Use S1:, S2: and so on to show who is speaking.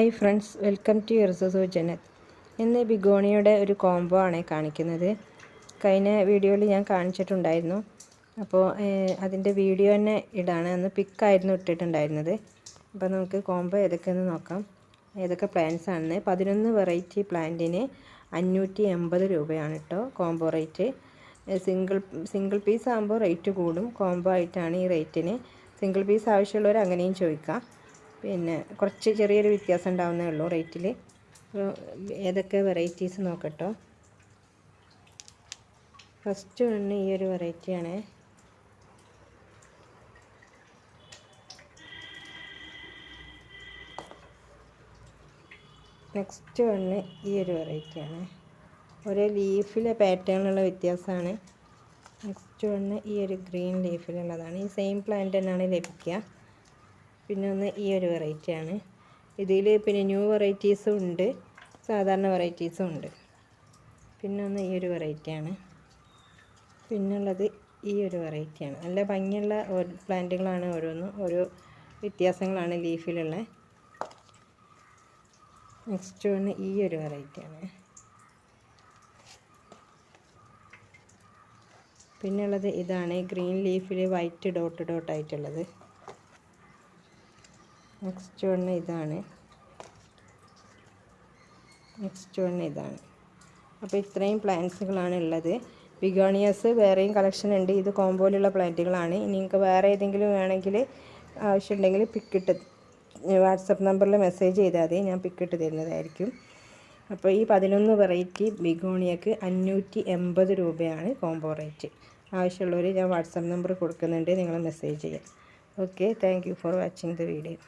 S1: Hi friends, welcome to യർസസോ ജനത്. ഇന്ന് ബിഗോണിയുടെ ഒരു കോംബോ ആണ് കാണിക്കുന്നത്. കഴിഞ്ഞ വീഡിയോയിൽ ഞാൻ കാണിച്ചിട്ടുണ്ടായിരുന്നു. അപ്പോൾ അതിൻ്റെ വീഡിയോ തന്നെ ഇടാണ്. അന്ന് പിക്കായിരുന്നു ഇട്ടിട്ടുണ്ടായിരുന്നത്. അപ്പോൾ നമുക്ക് കോംബോ ഏതൊക്കെയെന്ന് നോക്കാം. ഏതൊക്കെ പ്ലാന്റ്സ് ആണെന്ന്. 11 വെറൈറ്റി പ്ലാന്റിന് 580 രൂപയാണ് കേട്ടോ കോംബോ റേറ്റ്. സിംഗിൾ പീസ് ആകുമ്പോൾ റേറ്റ് കൂടും. കോംബോ ആയിട്ടാണ് ഈ റേറ്റിന്. സിംഗിൾ പീസ് ആവശ്യമുള്ളവർ അങ്ങനെയും ചോദിക്കാം. പിന്നെ കുറച്ച് ചെറിയൊരു വ്യത്യാസം ഉണ്ടാവുന്നേ ഉള്ളൂ റേറ്റിൽ. ഏതൊക്കെ വെറൈറ്റീസ് നോക്കട്ടോ. ഫസ്റ്റ് വണ് ഈ ഒരു വെറൈറ്റിയാണ്. നെക്സ്റ്റ് വണ് ഈ ഒരു വെറൈറ്റിയാണ്. ഒരേ ലീഫിലെ പാറ്റേണിലുള്ള വ്യത്യാസമാണ്. നെക്സ്റ്റ് വണ് ഈ ഒരു ഗ്രീൻ ലീഫിലുള്ളതാണ്. ഈ സെയിം പ്ലാന്റ് തന്നെയാണ് ലഭിക്കുക. പിന്നെ ഒന്ന് ഈ ഒരു വെറൈറ്റിയാണ്. ഇതിൽ പിന്നെ ന്യൂ വെറൈറ്റീസും ഉണ്ട്, സാധാരണ വെറൈറ്റീസും ഉണ്ട്. പിന്നെ ഒന്ന് ഈ ഒരു വെറൈറ്റിയാണ്. പിന്നുള്ളത് ഈ ഒരു വെറൈറ്റിയാണ്. നല്ല ഭംഗിയുള്ള പ്ലാന്റുകളാണ്. ഓരോന്നും ഓരോ വ്യത്യാസങ്ങളാണ് ലീഫിലുള്ള. നെക്സ്റ്റ് വന്ന് ഈ ഒരു വെറൈറ്റിയാണ്. പിന്നുള്ളത് ഇതാണ്, ഗ്രീൻ ലീഫിൽ വൈറ്റ് ഡോട്ട് ആയിട്ടുള്ളത്. നെക്സ്റ്റ് വൺ ഇതാണ്. അപ്പോൾ ഇത്രയും പ്ലാന്റ്സുകളാണ് ഉള്ളത്. ബിഗോണിയസ് വേറെയും കളക്ഷൻ ഉണ്ട്. ഇത് കോംബോയിലുള്ള പ്ലാന്റുകളാണ്. ഇനി നിങ്ങൾക്ക് വേറെ ഏതെങ്കിലും വേണമെങ്കിൽ ആവശ്യമുണ്ടെങ്കിൽ പിക്കിട്ട് വാട്സപ്പ് നമ്പറിൽ മെസ്സേജ് ചെയ്താൽ മതി, ഞാൻ പിക്കിട്ട് തരുന്നതായിരിക്കും. അപ്പോൾ ഈ 11 വെറൈറ്റി ബിഗോണിയക്ക് 580 രൂപയാണ് കോംബോ റേറ്റ്. ആവശ്യമുള്ളവർ ഞാൻ വാട്സപ്പ് നമ്പർ കൊടുക്കുന്നുണ്ട്, നിങ്ങൾ മെസ്സേജ് ചെയ്യാം. Okay, thank you for watching the video.